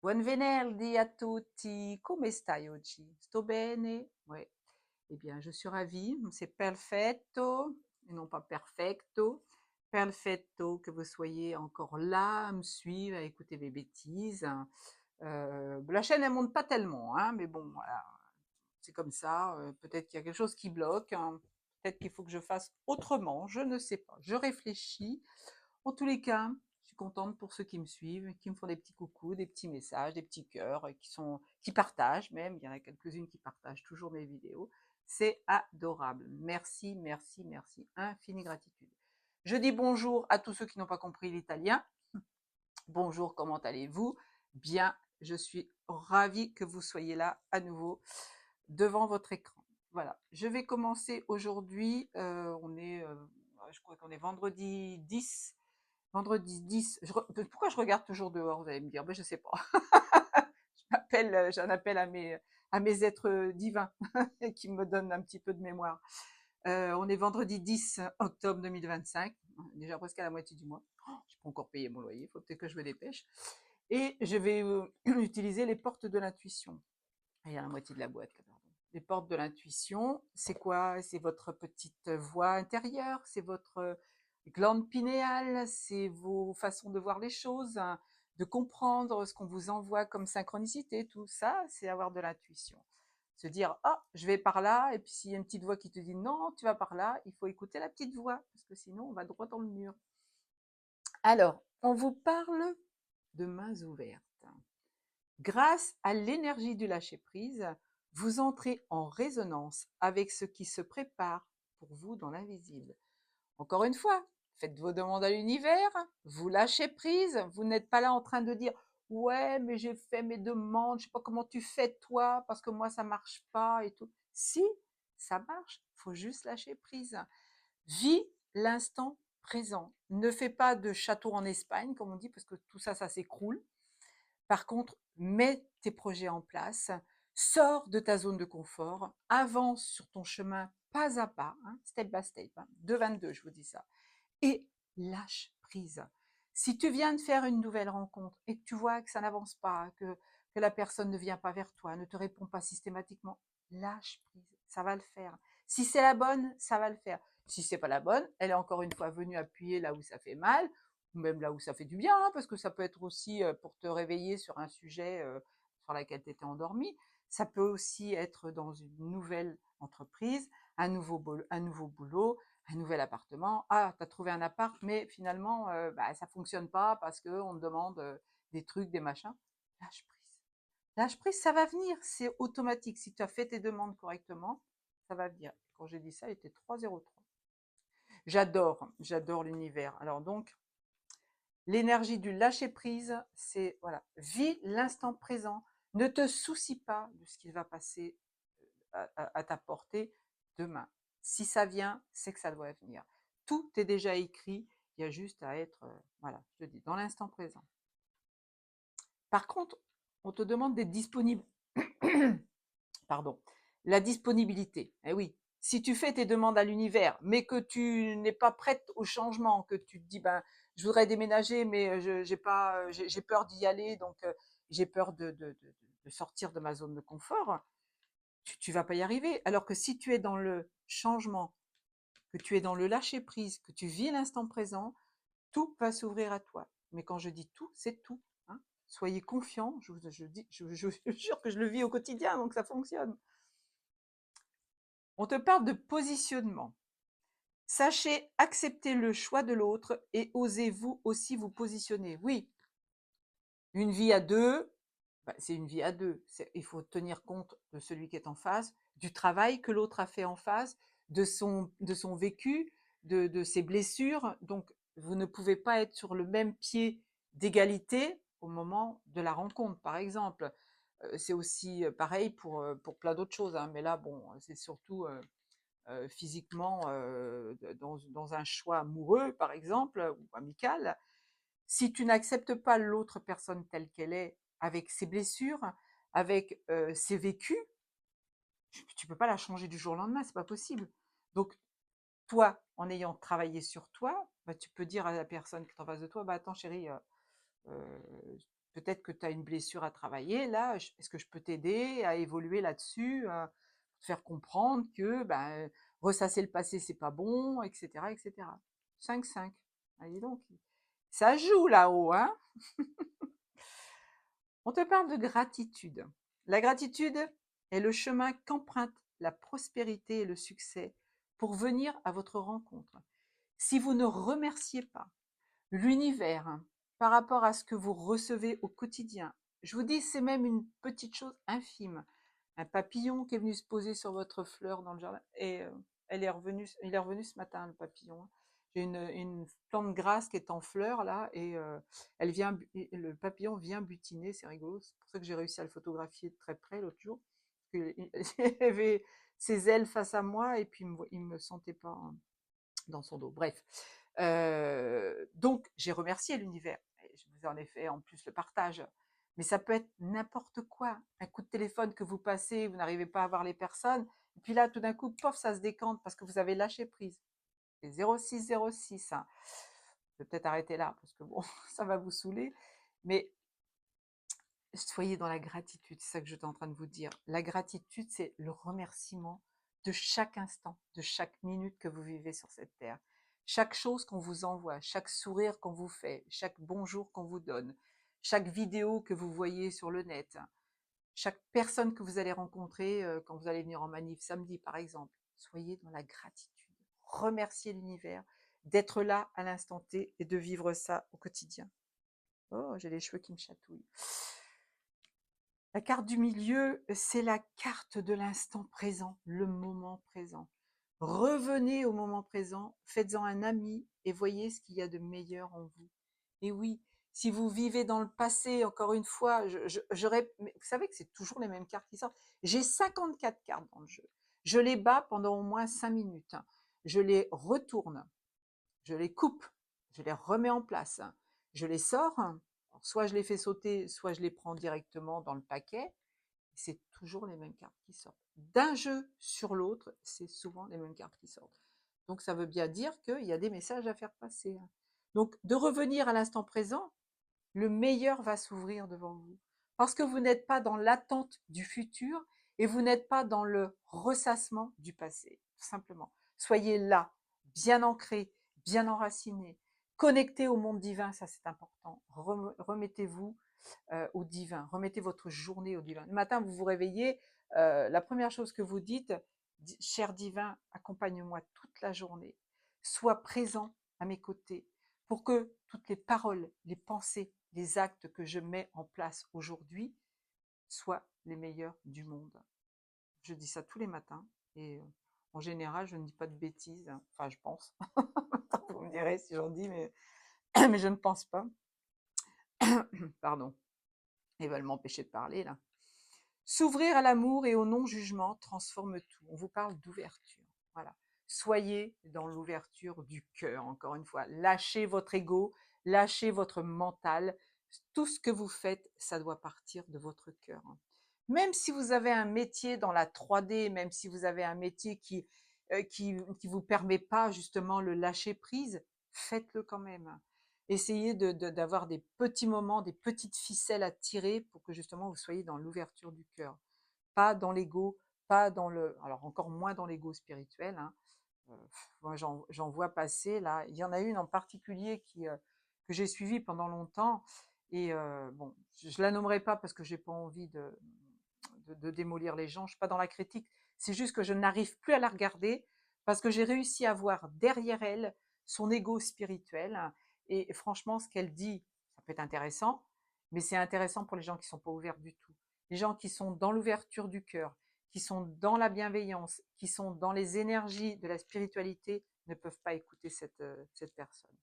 Buon venerdì a tutti, come stai oggi? Sto bene? Ouais. Eh bien, je suis ravie, c'est perfetto, et non pas perfecto. Perfetto que vous soyez encore là, à me suivre, à écouter mes bêtises. La chaîne, elle monte pas tellement, hein, mais bon, voilà, c'est comme ça. Peut-être qu'il y a quelque chose qui bloque, hein. Peut-être qu'il faut que je fasse autrement, je ne sais pas. Je réfléchis. En tous les cas, je suis contente pour ceux qui me suivent, qui me font des petits coucous, des petits messages, des petits cœurs, qui partagent même. Il y en a quelques-unes qui partagent toujours mes vidéos. C'est adorable. Merci, merci, merci. Infinie gratitude. Je dis bonjour à tous ceux qui n'ont pas compris l'italien. Bonjour, comment allez-vous? Bien, je suis ravie que vous soyez là à nouveau devant votre écran. Voilà, je vais commencer aujourd'hui. Je crois qu'on est vendredi 10. Vendredi 10. Pourquoi je regarde toujours dehors, vous allez me dire? Ben, je sais pas. J'en appelle à mes êtres divins qui me donnent un petit peu de mémoire. On est vendredi 10 octobre 2025, déjà presque à la moitié du mois. Oh, je peux encore payer mon loyer, il faut peut-être que je me dépêche. Et je vais utiliser les portes de l'intuition. Il y a la moitié de la boîte, là, pardon. Les portes de l'intuition, c'est quoi? C'est votre petite voix intérieure, c'est votre glande pinéale, c'est vos façons de voir les choses, hein, de comprendre ce qu'on vous envoie comme synchronicité. Tout ça, c'est avoir de l'intuition. Se dire, ah, je vais par là, et puis s'il y a une petite voix qui te dit non, tu vas par là, il faut écouter la petite voix, parce que sinon on va droit dans le mur. Alors, on vous parle de mains ouvertes. Grâce à l'énergie du lâcher-prise, vous entrez en résonance avec ce qui se prépare pour vous dans l'invisible. Encore une fois, faites vos demandes à l'univers, vous lâchez prise, vous n'êtes pas là en train de dire ouais, mais j'ai fait mes demandes, je sais pas comment tu fais toi, parce que moi ça marche pas et tout. Si, ça marche, faut juste lâcher prise. Vis l'instant présent. Ne fais pas de château en Espagne, comme on dit, parce que tout ça, ça s'écroule. Par contre, mets tes projets en place, sors de ta zone de confort, avance sur ton chemin pas à pas, hein, step by step, hein, 2-22, je vous dis ça, et lâche prise. Si tu viens de faire une nouvelle rencontre et que tu vois que ça n'avance pas, que la personne ne vient pas vers toi, ne te répond pas systématiquement, lâche prise, ça va le faire. Si c'est la bonne, ça va le faire. Si c'est pas la bonne, elle est encore une fois venue appuyer là où ça fait mal, ou même là où ça fait du bien, hein, parce que ça peut être aussi pour te réveiller sur un sujet sur lequel tu étais endormi. Ça peut aussi être dans une nouvelle entreprise, un nouveau boulot, un nouvel appartement. Ah, tu as trouvé un appart, mais finalement, ça fonctionne pas parce qu'on te demande des trucs, des machins. Lâche prise. Lâche prise, ça va venir, c'est automatique. Si tu as fait tes demandes correctement, ça va venir. Quand j'ai dit ça, il était 3,03. J'adore l'univers. Alors donc, l'énergie du lâcher prise, c'est voilà, vis l'instant présent. Ne te soucie pas de ce qui va passer à ta portée demain. Si ça vient, c'est que ça doit venir. Tout est déjà écrit, il y a juste à être, voilà, je te dis, dans l'instant présent. Par contre, on te demande d'être disponible. Pardon. La disponibilité. Eh oui, si tu fais tes demandes à l'univers, mais que tu n'es pas prête au changement, que tu te dis, ben, je voudrais déménager, mais j'ai peur d'y aller, donc j'ai peur de sortir de ma zone de confort, tu vas pas y arriver. Alors que si tu es dans le changement, que tu es dans le lâcher prise, que tu vis l'instant présent, tout va s'ouvrir à toi. Mais quand je dis tout, c'est tout, hein. Soyez confiants, je jure que je le vis au quotidien, donc ça fonctionne. On te parle de positionnement. Sachez accepter le choix de l'autre et osez-vous aussi vous positionner. Oui, une vie à deux, c'est une vie à deux. Il faut tenir compte de celui qui est en face, du travail que l'autre a fait en face, de son vécu, de ses blessures. Donc, vous ne pouvez pas être sur le même pied d'égalité au moment de la rencontre, par exemple. C'est aussi pareil pour plein d'autres choses, hein, mais là, bon, c'est surtout physiquement dans un choix amoureux, par exemple, ou amical. Si tu n'acceptes pas l'autre personne telle qu'elle est, avec ses blessures, avec ses vécus, tu peux pas la changer du jour au lendemain, c'est pas possible. Donc, toi, en ayant travaillé sur toi, tu peux dire à la personne qui est en face de toi, attends chérie, Peut-être que tu as une blessure à travailler, là, est-ce que je peux t'aider à évoluer là-dessus, te faire comprendre que ben, ressasser le passé, c'est pas bon, etc., etc. 5-5. Ah, dis donc, ça joue là-haut, hein. On te parle de gratitude. La gratitude est le chemin qu'emprunte la prospérité et le succès pour venir à votre rencontre. Si vous ne remerciez pas l'univers par rapport à ce que vous recevez au quotidien, je vous dis, c'est même une petite chose infime. Un papillon qui est venu se poser sur votre fleur dans le jardin, et il est revenu ce matin, le papillon. J'ai une plante grasse qui est en fleur là, et le papillon vient butiner, c'est rigolo. C'est pour ça que j'ai réussi à le photographier de très près l'autre jour. Il avait ses ailes face à moi et puis il me sentait pas dans son dos. Bref, donc j'ai remercié l'univers. Je vous en ai fait en plus le partage. Mais ça peut être n'importe quoi. Un coup de téléphone que vous passez, vous n'arrivez pas à voir les personnes, et puis là, tout d'un coup, pof, ça se décante parce que vous avez lâché prise. C'est 0606, hein. Je vais peut-être arrêter là parce que bon, ça va vous saouler. Mais soyez dans la gratitude, c'est ça que j'étais en train de vous dire. La gratitude, c'est le remerciement de chaque instant, de chaque minute que vous vivez sur cette terre. Chaque chose qu'on vous envoie, chaque sourire qu'on vous fait, chaque bonjour qu'on vous donne, chaque vidéo que vous voyez sur le net, chaque personne que vous allez rencontrer quand vous allez venir en manif samedi par exemple. Soyez dans la gratitude. Remerciez l'univers d'être là à l'instant T et de vivre ça au quotidien. Oh, j'ai les cheveux qui me chatouillent. La carte du milieu, c'est la carte de l'instant présent, le moment présent. Revenez au moment présent, faites-en un ami et voyez ce qu'il y a de meilleur en vous. Et oui, si vous vivez dans le passé, encore une fois, mais vous savez que c'est toujours les mêmes cartes qui sortent. J'ai 54 cartes dans le jeu. Je les bats pendant au moins 5 minutes. Je les retourne, je les coupe, je les remets en place, je les sors. Alors, soit je les fais sauter, soit je les prends directement dans le paquet. C'est toujours les mêmes cartes qui sortent. D'un jeu sur l'autre, c'est souvent les mêmes cartes qui sortent. Donc ça veut bien dire qu'il y a des messages à faire passer. Donc de revenir à l'instant présent, le meilleur va s'ouvrir devant vous. Parce que vous n'êtes pas dans l'attente du futur et vous n'êtes pas dans le ressassement du passé. Tout simplement. Soyez là, bien ancré, bien enraciné, connecté au monde divin, ça c'est important. Remettez-vous au divin, remettez votre journée au divin. Le matin, vous vous réveillez, la première chose que vous dites, cher divin, accompagne-moi toute la journée, sois présent à mes côtés, pour que toutes les paroles, les pensées, les actes que je mets en place aujourd'hui soient les meilleurs du monde. Je dis ça tous les matins et en général, je ne dis pas de bêtises, hein. Enfin, je pense. Vous me direz si j'en dis, mais, mais je ne pense pas. Pardon. Ils veulent m'empêcher de parler là. S'ouvrir à l'amour et au non-jugement transforme tout. On vous parle d'ouverture. Voilà. Soyez dans l'ouverture du cœur, encore une fois. Lâchez votre ego, lâchez votre mental. Tout ce que vous faites, ça doit partir de votre cœur. Même si vous avez un métier dans la 3D, même si vous avez un métier qui vous permet pas justement le lâcher prise, faites-le quand même. Essayez d'avoir des petits moments, des petites ficelles à tirer pour que justement vous soyez dans l'ouverture du cœur, pas dans l'ego, pas dans le, alors encore moins dans l'ego spirituel, hein. Moi j'en vois passer là. Il y en a une en particulier que j'ai suivie pendant longtemps et bon, je la nommerai pas parce que j'ai pas envie de démolir les gens. Je suis pas dans la critique. C'est juste que je n'arrive plus à la regarder parce que j'ai réussi à voir derrière elle son ego spirituel. Et franchement, ce qu'elle dit, ça peut être intéressant, mais c'est intéressant pour les gens qui sont pas ouverts du tout. Les gens qui sont dans l'ouverture du cœur, qui sont dans la bienveillance, qui sont dans les énergies de la spiritualité, ne peuvent pas écouter cette personne.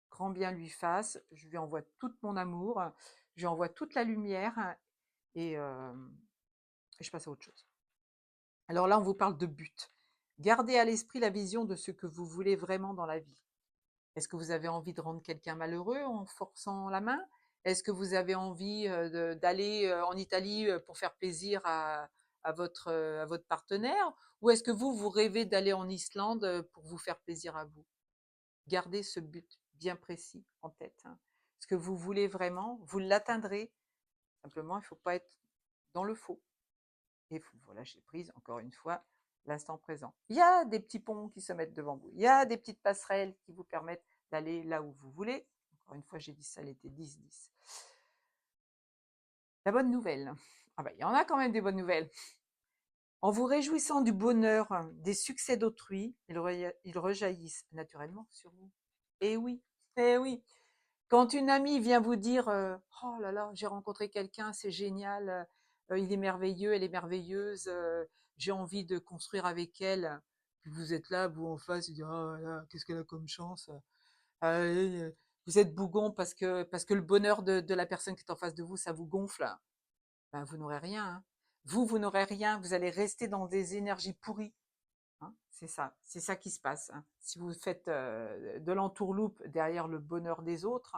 Grand bien lui fasse, je lui envoie tout mon amour, je lui envoie toute la lumière et je passe à autre chose. Alors là, on vous parle de but. Gardez à l'esprit la vision de ce que vous voulez vraiment dans la vie. Est-ce que vous avez envie de rendre quelqu'un malheureux en forçant la main? Est-ce que vous avez envie d'aller en Italie pour faire plaisir à votre partenaire? Ou est-ce que vous rêvez d'aller en Islande pour vous faire plaisir à vous? Gardez ce but bien précis en tête. ce que vous voulez vraiment, vous l'atteindrez. Simplement, il ne faut pas être dans le faux. Et il faut lâcher prise, encore une fois, l'instant présent. Il y a des petits ponts qui se mettent devant vous. Il y a des petites passerelles qui vous permettent d'aller là où vous voulez. Encore une fois, j'ai dit ça, elle était 10-10. La bonne nouvelle. Ah ben, il y en a quand même des bonnes nouvelles. En vous réjouissant du bonheur, des succès d'autrui, ils rejaillissent naturellement sur vous. Eh oui, eh oui. Quand une amie vient vous dire oh là là, j'ai rencontré quelqu'un, c'est génial, il est merveilleux, elle est merveilleuse, j'ai envie de construire avec elle. Puis vous êtes là, vous en face, vous dites oh là là, qu'est-ce qu'elle a comme chance. Vous êtes bougon parce que le bonheur de la personne qui est en face de vous, ça vous gonfle. Ben, vous n'aurez rien. Hein. Vous n'aurez rien. Vous allez rester dans des énergies pourries. Hein. C'est ça qui se passe. Hein. Si vous faites de l'entourloupe derrière le bonheur des autres,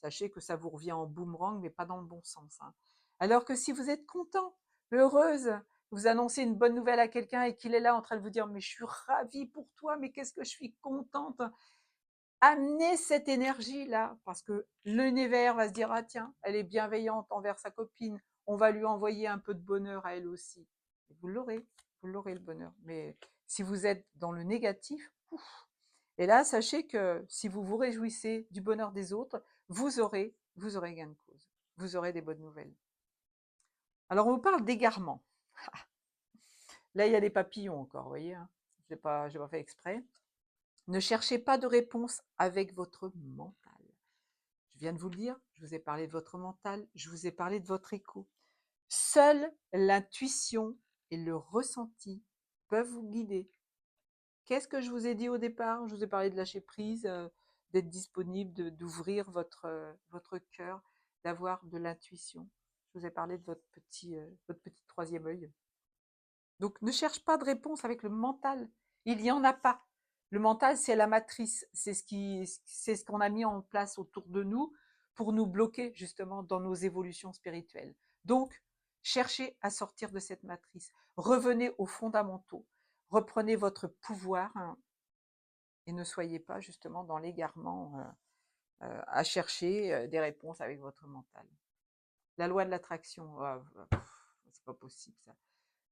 sachez que ça vous revient en boomerang, mais pas dans le bon sens. Hein. Alors que si vous êtes content, heureuse, vous annoncez une bonne nouvelle à quelqu'un et qu'il est là en train de vous dire mais je suis ravie pour toi, mais qu'est-ce que je suis contente. Amenez cette énergie-là, parce que l'univers va se dire, ah tiens, elle est bienveillante envers sa copine, on va lui envoyer un peu de bonheur à elle aussi. Et vous l'aurez le bonheur. Mais si vous êtes dans le négatif, ouf. Et là, sachez que si vous vous réjouissez du bonheur des autres, vous aurez gain de cause. Vous aurez des bonnes nouvelles. Alors, on vous parle d'égarement. Là, il y a des papillons encore, vous voyez, hein. Je n'ai pas fait exprès. Ne cherchez pas de réponse avec votre mental. Je viens de vous le dire, je vous ai parlé de votre mental, je vous ai parlé de votre écho. Seule l'intuition et le ressenti peuvent vous guider. Qu'est-ce que je vous ai dit au départ? Je vous ai parlé de lâcher prise, d'être disponible, d'ouvrir votre cœur, d'avoir de l'intuition. Je vous ai parlé de votre petit troisième œil. Donc ne cherche pas de réponse avec le mental. Il n'y en a pas. Le mental, c'est la matrice, c'est ce qu'on a mis en place autour de nous pour nous bloquer justement dans nos évolutions spirituelles. Donc, cherchez à sortir de cette matrice. Revenez aux fondamentaux. Reprenez votre pouvoir hein, et ne soyez pas justement dans l'égarement à chercher des réponses avec votre mental. La loi de l'attraction, c'est pas possible ça.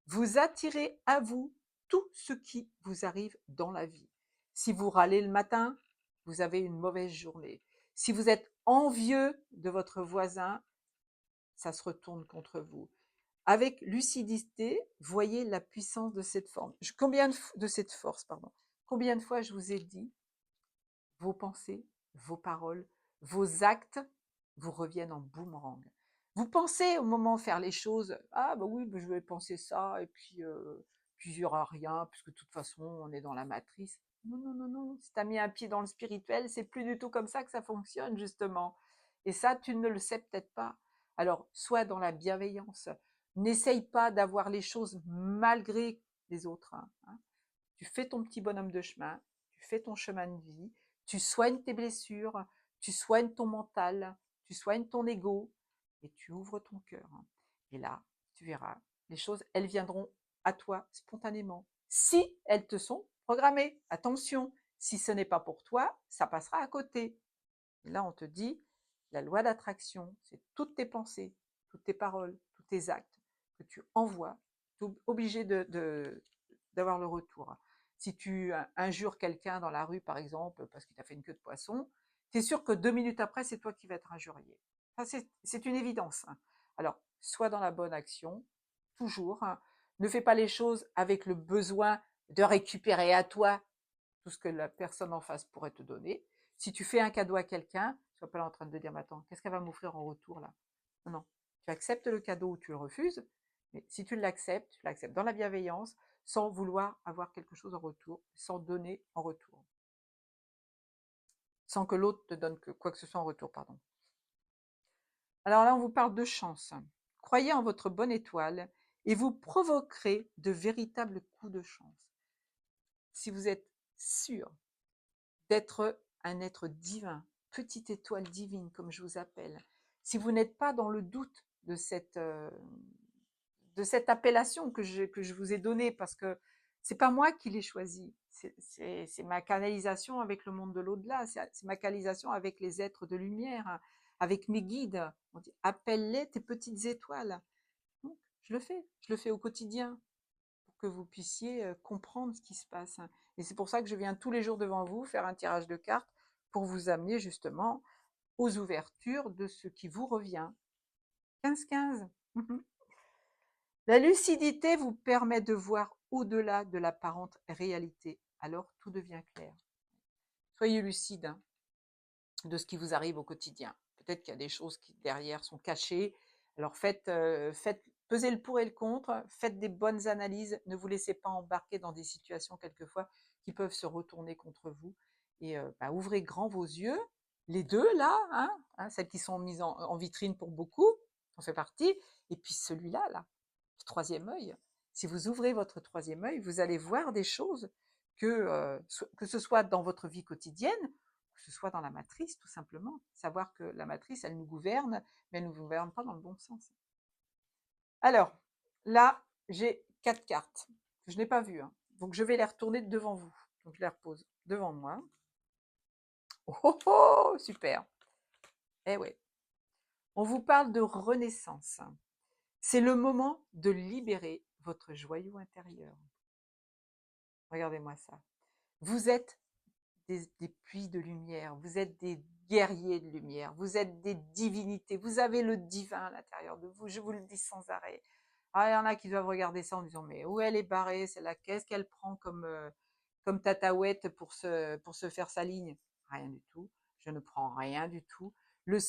Vous attirez à vous tout ce qui vous arrive dans la vie. Si vous râlez le matin, vous avez une mauvaise journée. Si vous êtes envieux de votre voisin, ça se retourne contre vous. Avec lucidité, voyez la puissance de cette forme. De cette force, pardon. Combien de fois je vous ai dit, vos pensées, vos paroles, vos actes vous reviennent en boomerang. Vous pensez au moment de faire les choses, ah bah oui, bah je vais penser ça, et puis il n'y aura rien, puisque de toute façon, on est dans la matrice. Non, non, non, non, si tu as mis un pied dans le spirituel, c'est plus du tout comme ça que ça fonctionne, justement. Et ça, tu ne le sais peut-être pas. Alors, sois dans la bienveillance. N'essaye pas d'avoir les choses malgré les autres. Hein. Tu fais ton petit bonhomme de chemin, tu fais ton chemin de vie, tu soignes tes blessures, tu soignes ton mental, tu soignes ton ego et tu ouvres ton cœur. Et là, tu verras, les choses, elles viendront à toi spontanément. Si elles te sont programmées, attention, si ce n'est pas pour toi, ça passera à côté. Et là, on te dit, la loi d'attraction, c'est toutes tes pensées, toutes tes paroles, tous tes actes que tu envoies, tu es obligé d'avoir le retour. Si tu injures quelqu'un dans la rue, par exemple, parce qu'il t'a fait une queue de poisson, tu es sûr que 2 minutes après, c'est toi qui vas être injurié. C'est une évidence. Alors, sois dans la bonne action, toujours. Ne fais pas les choses avec le besoin de récupérer à toi tout ce que la personne en face pourrait te donner. Si tu fais un cadeau à quelqu'un, sois pas là en train de te dire, mais attends, qu'est-ce qu'elle va m'offrir en retour là? Non, non. Tu acceptes le cadeau ou tu le refuses, mais si tu l'acceptes dans la bienveillance, sans vouloir avoir quelque chose en retour, sans donner en retour. Sans que l'autre te donne quoi que ce soit en retour, pardon. Alors là, on vous parle de chance. Croyez en votre bonne étoile et vous provoquerez de véritables coups de chance. Si vous êtes sûr d'être un être divin, petite étoile divine, comme je vous appelle, si vous n'êtes pas dans le doute de cette appellation que je vous ai donnée, parce que c'est pas moi qui l'ai choisi, c'est ma canalisation avec le monde de l'au-delà, c'est ma canalisation avec les êtres de lumière, avec mes guides. On dit appelle-les tes petites étoiles. Donc, je le fais au quotidien pour que vous puissiez comprendre ce qui se passe. Et c'est pour ça que je viens tous les jours devant vous faire un tirage de cartes pour vous amener justement aux ouvertures de ce qui vous revient. 15-15. La lucidité vous permet de voir au-delà de l'apparente réalité. Alors tout devient clair. Soyez lucide hein, de ce qui vous arrive au quotidien. Peut-être qu'il y a des choses qui derrière sont cachées. Alors pesez le pour et le contre, faites des bonnes analyses, ne vous laissez pas embarquer dans des situations quelquefois qui peuvent se retourner contre vous. Et ouvrez grand vos yeux, les deux là, celles qui sont mises en vitrine pour beaucoup, on fait partie, et puis celui-là, là, le troisième œil. Si vous ouvrez votre troisième œil, vous allez voir des choses que ce soit dans votre vie quotidienne, que ce soit dans la matrice, tout simplement. Savoir que la matrice, elle nous gouverne, mais elle ne nous gouverne pas dans le bon sens. Alors, là, j'ai 4 cartes que je n'ai pas vues. Hein. Donc, je vais les retourner devant vous. Donc, je les repose devant moi. Oh, oh, oh super. Eh ouais. On vous parle de renaissance. C'est le moment de libérer votre joyau intérieur. Regardez-moi ça. Vous êtes des puits de lumière, vous êtes des guerriers de lumière, vous êtes des divinités, vous avez le divin à l'intérieur de vous, je vous le dis sans arrêt. Ah, il y en a qui doivent regarder ça en disant mais où elle est barrée, celle-là, qu'est-ce qu'elle prend comme tataouette pour se faire sa ligne? Rien du tout, je ne prends rien du tout. La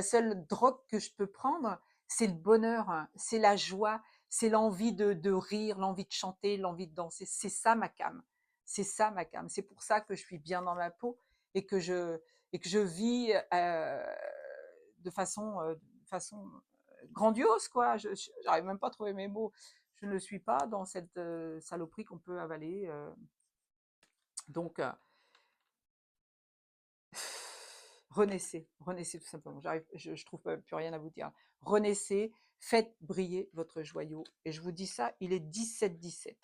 seule drogue que je peux prendre, c'est le bonheur, hein, c'est la joie, c'est l'envie de rire, l'envie de chanter, l'envie de danser, c'est ça ma came. C'est ça ma came. C'est pour ça que je suis bien dans ma peau et que je vis de façon grandiose, quoi. Je n'arrive même pas à trouver mes mots. Je ne suis pas dans cette saloperie qu'on peut avaler. Donc, renaissez tout simplement. Je trouve plus rien à vous dire. Renaissez, faites briller votre joyau. Et je vous dis ça, il est 17-17.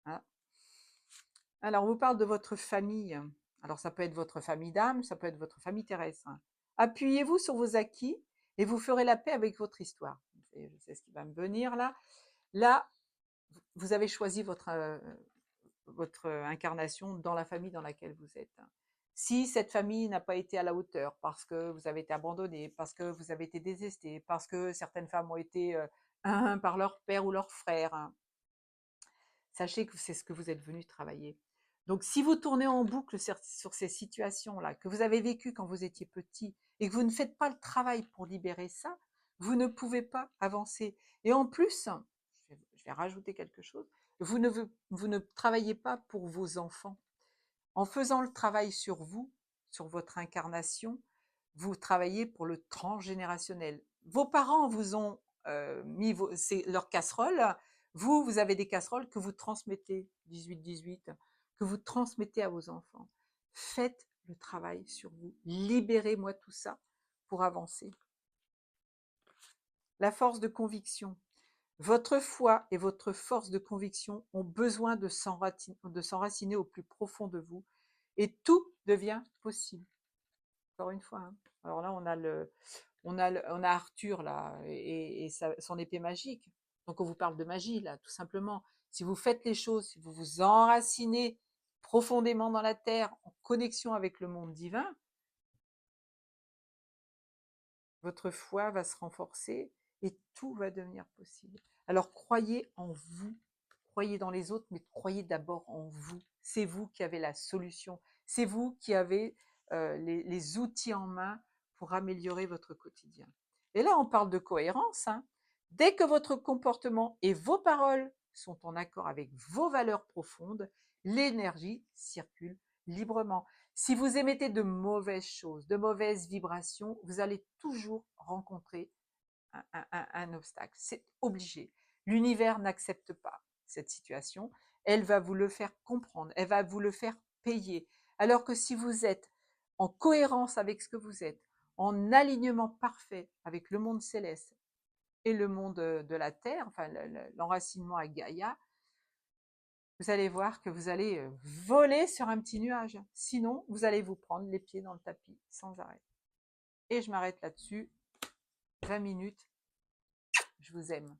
Hein. Alors, on vous parle de votre famille. Alors, ça peut être votre famille d'âme, ça peut être votre famille terrestre. Appuyez-vous sur vos acquis et vous ferez la paix avec votre histoire. Je sais ce qui va me venir là. Là, vous avez choisi votre incarnation dans la famille dans laquelle vous êtes. Si cette famille n'a pas été à la hauteur, parce que vous avez été abandonné, parce que vous avez été désesté, parce que certaines femmes ont été par leur père ou leur frère, sachez que c'est ce que vous êtes venu travailler. Donc, si vous tournez en boucle sur ces situations-là, que vous avez vécues quand vous étiez petit, et que vous ne faites pas le travail pour libérer ça, vous ne pouvez pas avancer. Et en plus, je vais rajouter quelque chose, vous ne travaillez pas pour vos enfants. En faisant le travail sur vous, sur votre incarnation, vous travaillez pour le transgénérationnel. Vos parents vous ont mis leurs casseroles, vous avez des casseroles que vous transmettez, 18-18, que vous transmettez à vos enfants. Faites le travail sur vous. Libérez-moi tout ça pour avancer. La force de conviction. Votre foi et votre force de conviction ont besoin de s'enraciner au plus profond de vous et tout devient possible. Encore une fois. Hein. Alors là, on a Arthur là et son épée magique. Donc on vous parle de magie là, tout simplement. Si vous faites les choses, si vous vous enracinez profondément dans la terre, en connexion avec le monde divin, votre foi va se renforcer et tout va devenir possible. Alors croyez en vous, croyez dans les autres, mais croyez d'abord en vous. C'est vous qui avez la solution, c'est vous qui avez les outils en main pour améliorer votre quotidien. Et là, on parle de cohérence. Hein. Dès que votre comportement et vos paroles sont en accord avec vos valeurs profondes, l'énergie circule librement. Si vous émettez de mauvaises choses, de mauvaises vibrations, vous allez toujours rencontrer un obstacle. C'est obligé. L'univers n'accepte pas cette situation. Elle va vous le faire comprendre. Elle va vous le faire payer. Alors que si vous êtes en cohérence avec ce que vous êtes, en alignement parfait avec le monde céleste et le monde de la Terre, enfin l'enracinement à Gaïa, vous allez voir que vous allez voler sur un petit nuage. Sinon, vous allez vous prendre les pieds dans le tapis sans arrêt. et je m'arrête là-dessus. 20 minutes, je vous aime.